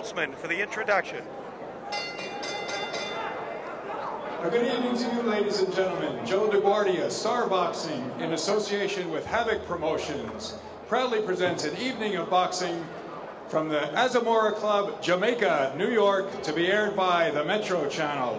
Holtzman for the introduction. Good evening to you, ladies and gentlemen. Joe DeGuardia, Star Boxing, in association with Havoc Promotions, proudly presents an evening of boxing from the Amazura Club, Jamaica, New York, to be aired by the Metro Channel.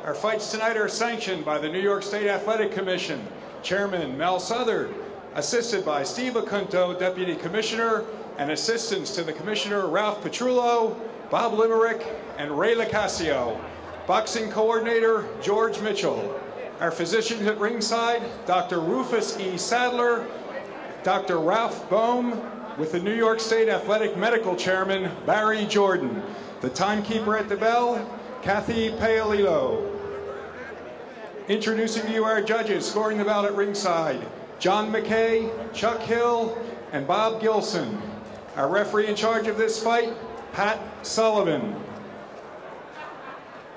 Our fights tonight are sanctioned by the New York State Athletic Commission, Chairman Mel Southard, assisted by Steve Acunto, Deputy Commissioner, and assistants to the Commissioner Ralph Petrullo, Bob Limerick, and Ray Lacasio. Boxing Coordinator George Mitchell. Our physicians at ringside, Dr. Rufus E. Sadler, Dr. Ralph Bohm, with the New York State Athletic Medical Chairman, Barry Jordan. The timekeeper at the bell, Kathy Paolillo. Introducing to you our judges, scoring the bout at ringside, John McKay, Chuck Hill, and Bob Gilson. Our referee in charge of this fight, Pat Sullivan.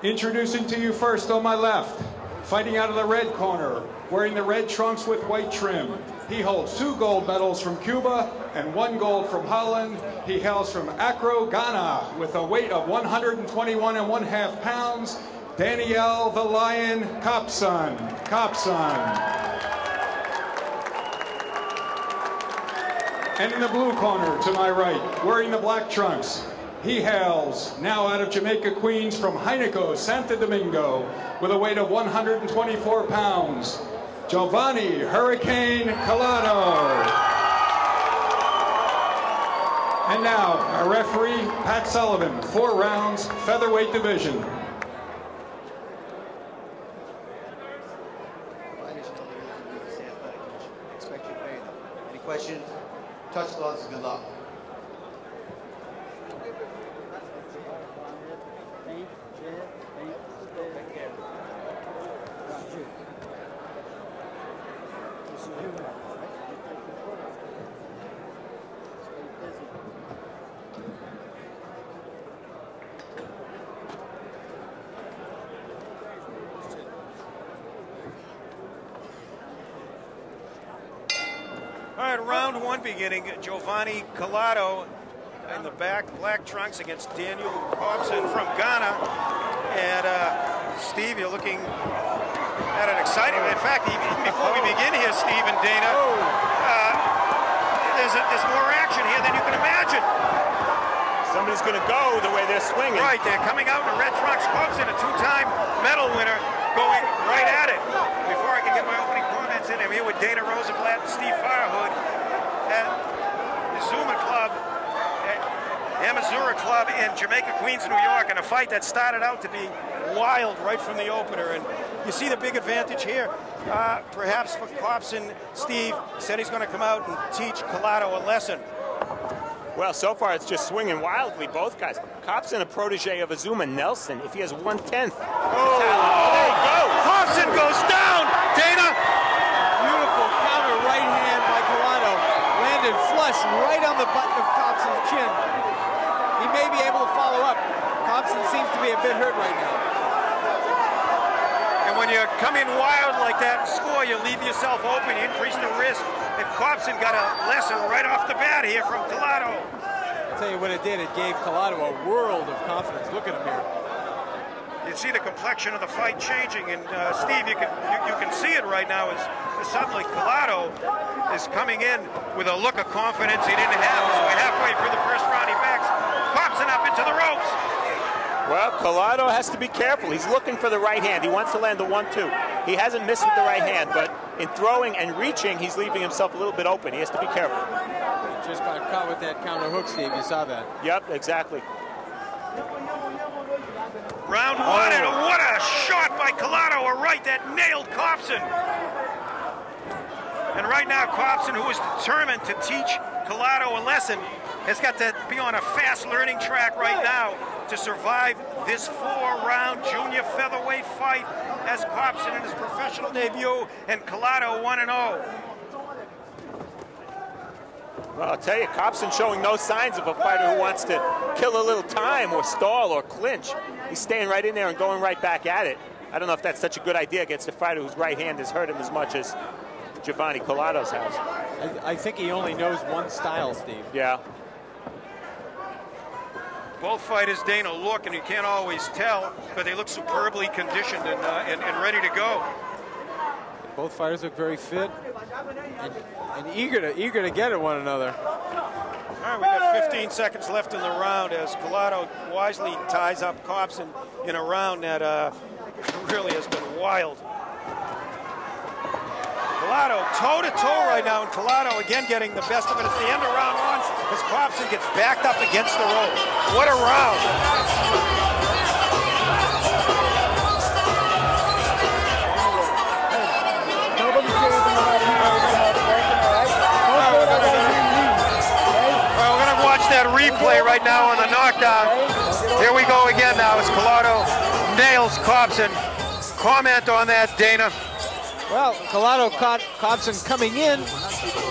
Introducing to you first on my left, fighting out of the red corner, wearing the red trunks with white trim. He holds 2 gold medals from Cuba and 1 gold from Holland. He hails from Accra, Ghana, with a weight of 121.5 pounds, Daniyal the Lion Copson. And in the blue corner to my right, wearing the black trunks, he hails now out of Jamaica, Queens, from Jainaco, Santo Domingo, with a weight of 124 pounds, Jhovany Hurricane Collado. And now, our referee, Pat Sullivan, 4 rounds, featherweight division. Any questions? Touch gloves, good luck. All right, round 1 beginning. Jhovany Collado in the back, black trunks against Daniyal Copson from Ghana. And Steve, you're looking at an exciting. In fact, even before we begin here, Steve and Dana, there's more action here than you can imagine. Somebody's going to go the way they're swinging. Right, they're coming out in the red trunks. Copson, a 2-time medal winner, going right at it. Before I can get my opening comments in, I'm here with Dana Rosenblatt and Steve Firehood at the Amazura Club in Jamaica, Queens, New York, and a fight that started out to be wild right from the opener. And you see the big advantage here, perhaps for Copson. Steve said he's going to come out and teach Collado a lesson. Well, so far it's just swinging wildly, both guys. Copson, a protege of Azuma Nelson, if he has 1/10. Oh, there he goes. Copson goes down. Dana. Beautiful counter right hand by Collado. Landed flush right on the button of Copson's chin. He may be able to follow up. Copson seems to be a bit hurt right now. And when you come in wild like that and score, you leave yourself open, you increase the risk. And Copson got a lesson right off the bat here from Collado. I'll tell you what it did. It gave Collado a world of confidence. Look at him here. You see the complexion of the fight changing, and Steve, you can see it right now as suddenly Collado is coming in with a look of confidence he didn't have. So halfway through the first round, he backs Copson up into the ropes. Well, Collado has to be careful. He's looking for the right hand. He wants to land the 1-2. He hasn't missed with the right hand, but in throwing and reaching, he's leaving himself a little bit open. He has to be careful. He just got caught with that counter hook, Steve. You saw that. Yep, exactly. Round 1, and what a shot by Collado, a right that nailed Copson. And right now, Copson, who is determined to teach Collado a lesson, has got to be on a fast learning track right now to survive this 4-round junior featherweight fight as Copson in his professional debut and Collado 1-0. Well, I'll tell you, Copson showing no signs of a fighter who wants to kill a little time or stall or clinch. He's staying right in there and going right back at it. I don't know if that's such a good idea against a fighter whose right hand has hurt him as much as Jhovany Collado's has. I think he only knows one style, Steve. Yeah. Both fighters, Dana, look, and you can't always tell, but they look superbly conditioned and ready to go. Both fighters look very fit and eager to get at one another. All right, we got 15 seconds left in the round as Collado wisely ties up Copson in a round that really has been wild. Collado toe-to-toe right now, and Collado again getting the best of it. It's the end of round one as Copson gets backed up against the ropes. What a round. Well, we're going to watch that replay right now on the knockdown. Here we go again now as Collado nails Copson. Comment on that, Dana. Well, Collado caught Copson coming in.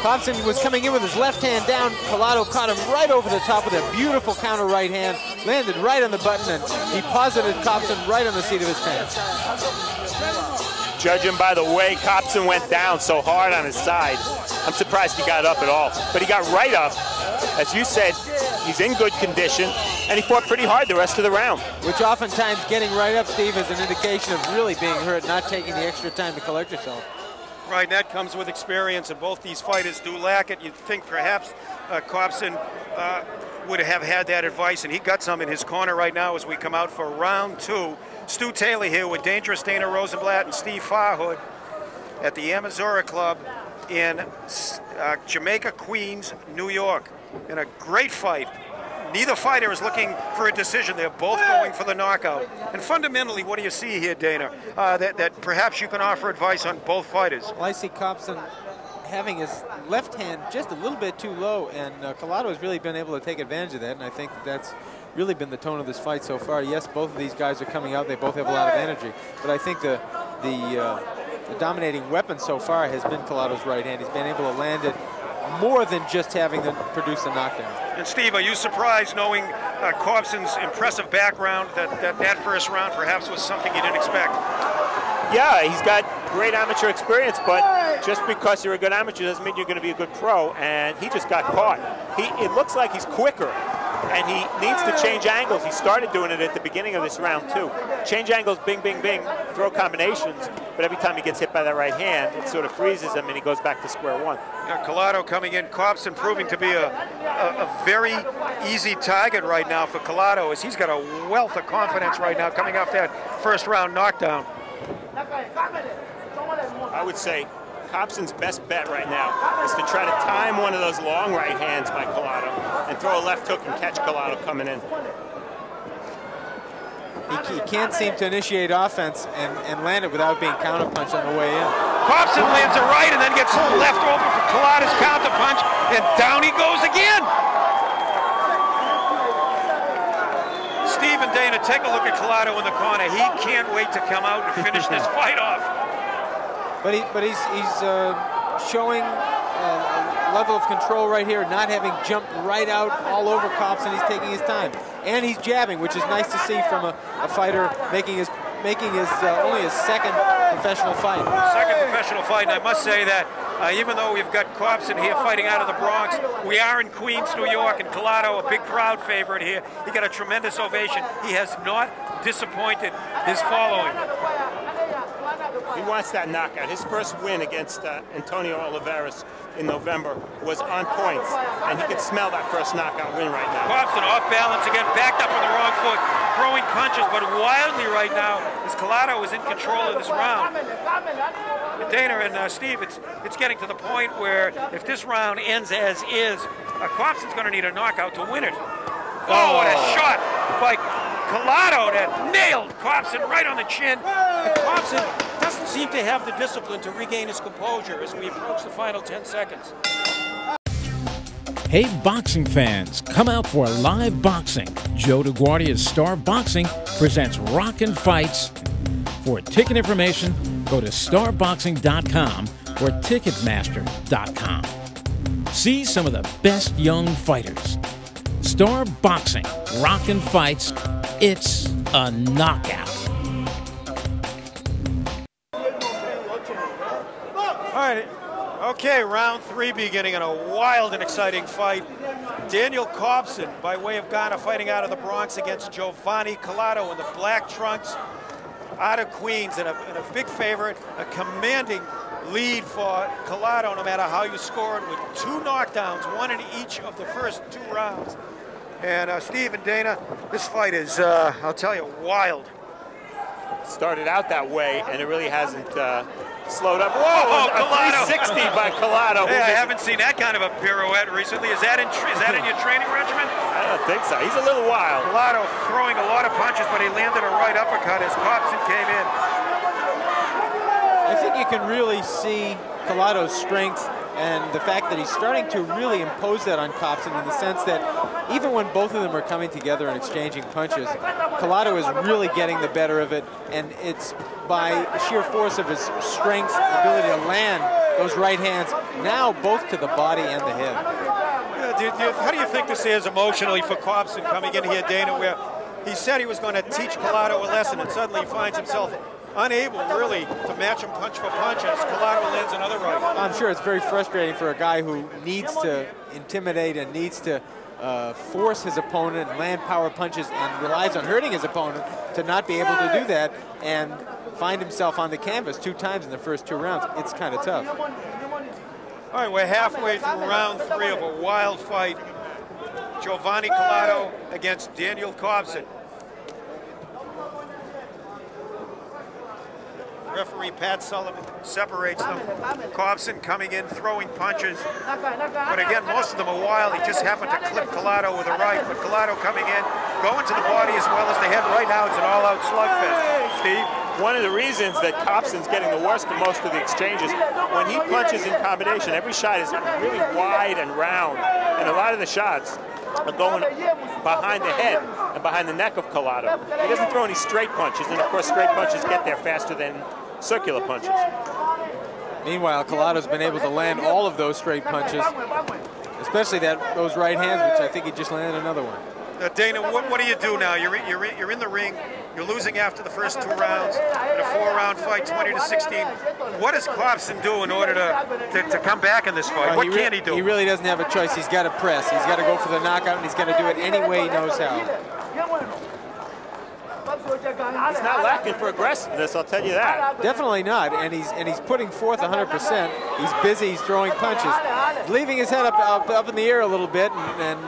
Copson was coming in with his left hand down. Collado caught him right over the top with a beautiful counter right hand, landed right on the button, and deposited Copson right on the seat of his pants. Judging by the way Copson went down so hard on his side, I'm surprised he got up at all. But he got right up. As you said, he's in good condition, and he fought pretty hard the rest of the round. Which oftentimes getting right up, Steve, is an indication of really being hurt, not taking the extra time to collect yourself. Right, and that comes with experience, and both these fighters do lack it. You'd think perhaps Copson would have had that advice, and he got some in his corner right now as we come out for round two. Stu Taylor here with Dangerous Dana Rosenblatt and Steve Farhood at the Amazura Club in Jamaica, Queens, New York. In a great fight. Neither fighter is looking for a decision. They're both going for the knockout. And fundamentally, what do you see here, Dana, that perhaps you can offer advice on both fighters? Well, I see Copson having his left hand just a little bit too low, and Collado has really been able to take advantage of that, and I think that's really been the tone of this fight so far. Yes, both of these guys are coming out. They both have a lot of energy, but I think the dominating weapon so far has been Collado's right hand. He's been able to land it more than just having to produce a knockdown. And Steve, are you surprised knowing Copson's impressive background that first round perhaps was something you didn't expect? Yeah, he's got great amateur experience, but just because you're a good amateur doesn't mean you're going to be a good pro, and he just got caught. It looks like he's quicker, and he needs to change angles. He started doing it at the beginning of this round, too. Change angles, bing, bing, bing, throw combinations, but every time he gets hit by that right hand, it sort of freezes him, and he goes back to square one. Collado coming in, Copson proving to be a very easy target right now for Collado, as he's got a wealth of confidence right now coming off that first round knockdown. I would say Copson's best bet right now is to try to time one of those long right hands by Collado and throw a left hook and catch Collado coming in. He can't seem to initiate offense and land it without being counterpunched on the way in. Copson lands a right and then gets left over for Collado's counterpunch, and down he goes again. Steve and Dana, take a look at Collado in the corner. He can't wait to come out and finish this fight off. But he's showing a level of control right here, not having jumped right out all over Copson. He's taking his time, and he's jabbing, which is nice to see from a fighter making his only his second professional fight. Second professional fight, and I must say that even though we've got Copson here fighting out of the Bronx, we are in Queens, New York, and Collado, a big crowd favorite here. He got a tremendous ovation. He has not disappointed his following. He wants that knockout. His first win against Antonio Oliveras in November was on points, and he could smell that first knockout win right now. Copson off balance again, backed up on the wrong foot, throwing punches, but wildly right now as Collado is in control of this round. Dana and Steve, it's getting to the point where if this round ends as is, Copson's going to need a knockout to win it. Oh, what a shot by Collado that nailed Copson right on the chin. And Copson doesn't seem to have the discipline to regain his composure as we approach the final 10 seconds. Hey boxing fans, come out for live boxing. Joe DeGuardia's Star Boxing presents Rockin' Fights. For ticket information, go to starboxing.com or ticketmaster.com. See some of the best young fighters. Star Boxing, Rockin' Fights, it's a knockout. All right, okay, round three beginning in a wild and exciting fight. Daniyal Copson, by way of Ghana, fighting out of the Bronx against Jhovany Collado in the black trunks out of Queens, and a big favorite, a commanding lead for Collado, no matter how you score it, with 2 knockdowns, 1 in each of the first 2 rounds. And Steve and Dana, this fight is, I'll tell you, wild. Started out that way, and it really hasn't slowed up. Whoa, a 360 by Collado. Hey, I haven't seen that kind of a pirouette recently. Is that in your training regimen? I don't think so. He's a little wild. Collado throwing a lot of punches, but he landed a right uppercut as Copson came in. I think you can really see Collado's strength and the fact that he's starting to really impose that on Copson, in the sense that even when both of them are coming together and exchanging punches, Collado is really getting the better of it, and it's by sheer force of his strength, ability to land those right hands, now both to the body and the head. How do you think this is emotionally for Copson coming in here, Dana, where he said he was going to teach Collado a lesson, and suddenly he finds himself unable really to match him punch for punch as Collado lands another right? I'm sure it's very frustrating for a guy who needs to intimidate and needs to force his opponent, land power punches, and relies on hurting his opponent to not be able to do that and find himself on the canvas 2 times in the first 2 rounds. It's kind of tough. All right, we're halfway through round 3 of a wild fight. Jhovany Collado against Daniyal Copson. Referee Pat Sullivan separates them. Copson coming in, throwing punches. But again, most of them are wild. He just happened to clip Collado with a right. But Collado coming in, going to the body as well as the head. Right now, it's an all-out slugfest. Steve? One of the reasons that Copson's getting the worst of most of the exchanges, when he punches in combination, every shot is really wide and round. And a lot of the shots are going behind the head and behind the neck of Collado. He doesn't throw any straight punches, and of course straight punches get there faster than circular punches. Meanwhile, Collado's been able to land all of those straight punches, especially those right hands, which I think he just landed another one. Dana, what do you do now? You're in the ring. You're losing after the first 2 rounds in a 4-round fight, 20-16. What does Copson do in order to come back in this fight? What can he do? He really doesn't have a choice. He's got to press. He's got to go for the knockout, and he's got to do it any way he knows how. He's not lacking for aggressiveness, I'll tell you that. Definitely not, and he's putting forth 100%. He's busy, he's throwing punches. He's leaving his head up in the air a little bit and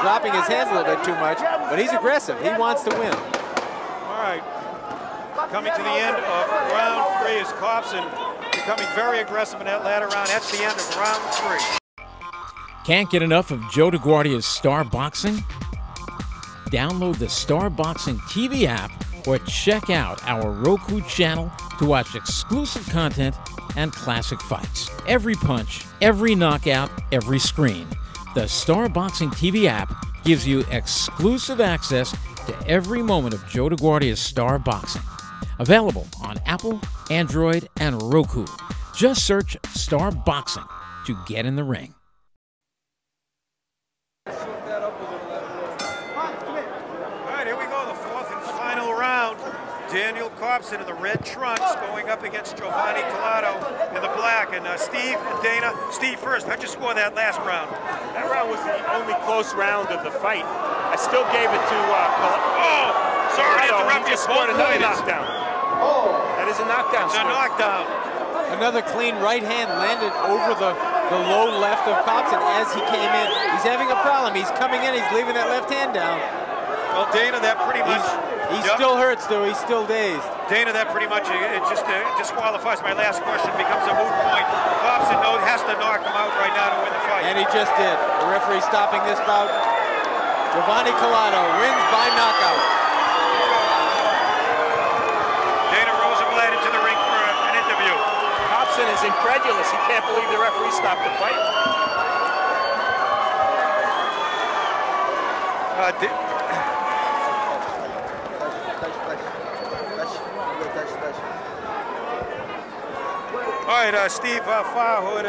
dropping his hands a little bit too much, but he's aggressive. He wants to win. All right, coming to the end of round 3 is Copson becoming very aggressive in that latter round. That's the end of round 3. Can't get enough of Joe DeGuardia's Star Boxing? Download the Star Boxing TV app or check out our Roku channel to watch exclusive content and classic fights. Every punch, every knockout, every screen. The Star Boxing TV app gives you exclusive access to every moment of Joe DeGuardia's Star Boxing. Available on Apple, Android, and Roku. Just search Star Boxing to get in the ring. Daniyal Copson in the red trunks going up against Jhovany Collado in the black. And Steve and Dana, Steve first, how'd you score that last round? That round was the only close round of the fight. I still gave it to Collado. Oh, sorry to interrupt you. He just scored another knockdown. That is a knockdown. It's a knockdown. Another clean right hand landed over the low left of Copson as he came in. He's having a problem. He's coming in, he's leaving that left hand down. Well, Dana, that pretty much... He still hurts, though. He's still dazed. Dana, that pretty much it just disqualifies. My last question becomes a moot point. Copson has to knock him out right now to win the fight. And he just did. The referee stopping this bout. Jhovany Collado wins by knockout. Dana Rosenblatt into the ring for an interview. Copson is incredulous. He can't believe the referee stopped the fight. All right, Steve Farhood,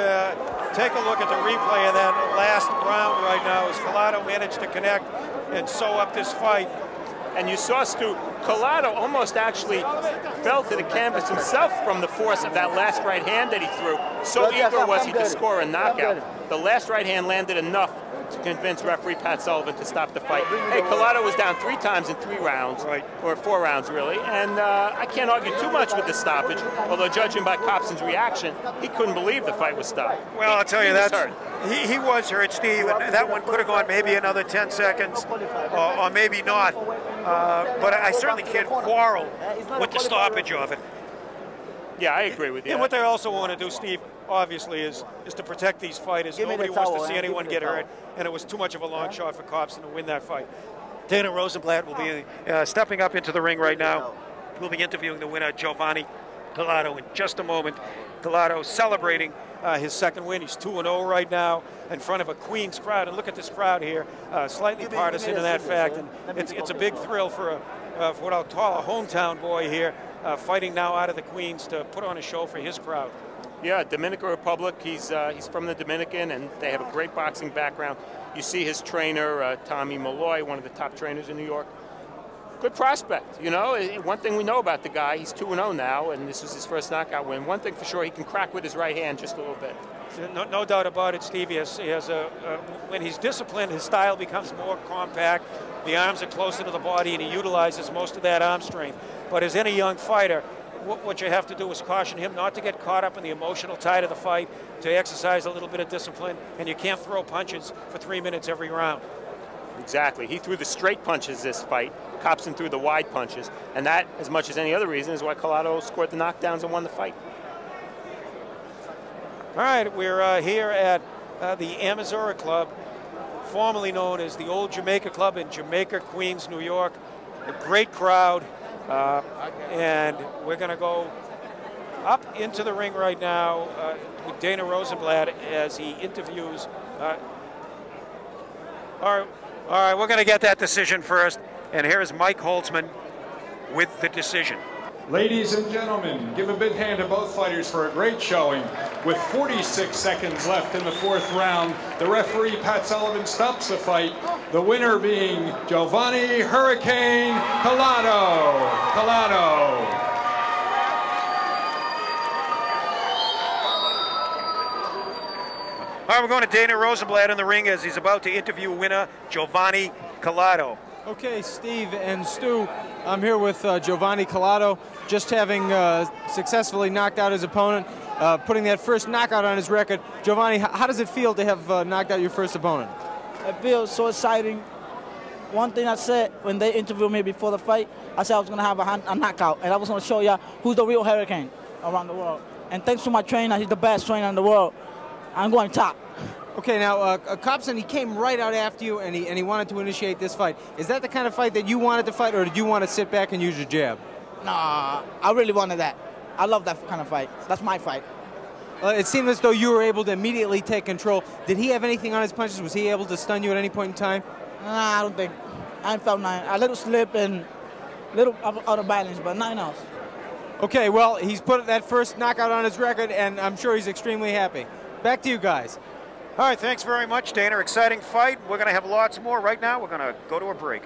take a look at the replay of that last round right now as Collado managed to connect and sew up this fight. And you saw, Stu, Collado almost actually fell to the canvas himself from the force of that last right hand that he threw. So eager was he to score a knockout. The last right hand landed enough to convince referee Pat Sullivan to stop the fight. Hey, Collado was down 3 times in 3 rounds, or 4 rounds really, and I can't argue too much with the stoppage, although judging by Copson's reaction, he couldn't believe the fight was stopped. Well, I'll tell you, he was hurt, Steve, and that one could have gone maybe another 10 seconds, or maybe not, but I certainly can't quarrel with the stoppage of it. Yeah, I agree with you. And what they also want to do, Steve, obviously, is to protect these fighters. Nobody wants to see anyone get hurt, and it was too much of a long shot for Copson to win that fight. Dana Rosenblatt will be stepping up into the ring right now. We'll be interviewing the winner, Jhovany Collado, in just a moment. Collado celebrating his second win. He's 2-0 right now in front of a Queens crowd. And look at this crowd here, slightly partisan in that fact. And it's a big thrill for what I'll call a hometown boy here, fighting now out of the Queens to put on a show for his crowd. Yeah, Dominican Republic. He's from the Dominican, and they have a great boxing background. You see his trainer, Tommy Malloy, one of the top trainers in New York. Good prospect, you know. One thing we know about the guy, he's 2-0 now, and this was his first knockout win. One thing for sure, he can crack with his right hand just a little bit. No doubt about it, Steve. When he's disciplined, his style becomes more compact. The arms are closer to the body, and he utilizes most of that arm strength. But as any young fighter, what you have to do is caution him not to get caught up in the emotional tide of the fight, to exercise a little bit of discipline, and you can't throw punches for 3 minutes every round. Exactly. He threw the straight punches this fight. Copson threw the wide punches. And that, as much as any other reason, is why Collado scored the knockdowns and won the fight. All right, we're here at the Amazura Club, formerly known as the Old Jamaica Club in Jamaica, Queens, New York. A great crowd. And we're going to go up into the ring right now with Dana Rosenblatt as he interviews. All right, we're going to get that decision first. And here is Mike Holtzman with the decision. Ladies and gentlemen, give a big hand to both fighters for a great showing. With 46 seconds left in the 4th round, the referee, Pat Sullivan, stops the fight. The winner being Jhovany Hurricane Collado. All right, we're going to Dana Rosenblatt in the ring as he's about to interview winner Jhovany Collado. Okay, Steve and Stu, I'm here with Jhovany Collado, just having successfully knocked out his opponent, putting that first knockout on his record. Jhovany, how does it feel to have knocked out your first opponent? It feels so exciting. One thing I said when they interviewed me before the fight, I said I was going to have a knockout, and I was going to show you who's the real Hurricane around the world. And thanks to my trainer, he's the best trainer in the world. I'm going top. Okay, now, Copson, he came right out after you, and he wanted to initiate this fight. Is that the kind of fight that you wanted to fight, or did you want to sit back and use your jab? Nah, I really wanted that. I love that kind of fight. That's my fight. It seemed as though you were able to immediately take control. Did he have anything on his punches? Was he able to stun you at any point in time? Nah, I don't think. I felt nothing. A little slip and a little out of balance, but nothing else. Okay, well, he's put that first knockout on his record, and I'm sure he's extremely happy. Back to you guys. All right, thanks very much, Dana. Exciting fight. We're going to have lots more. Right now, we're going to go to a break.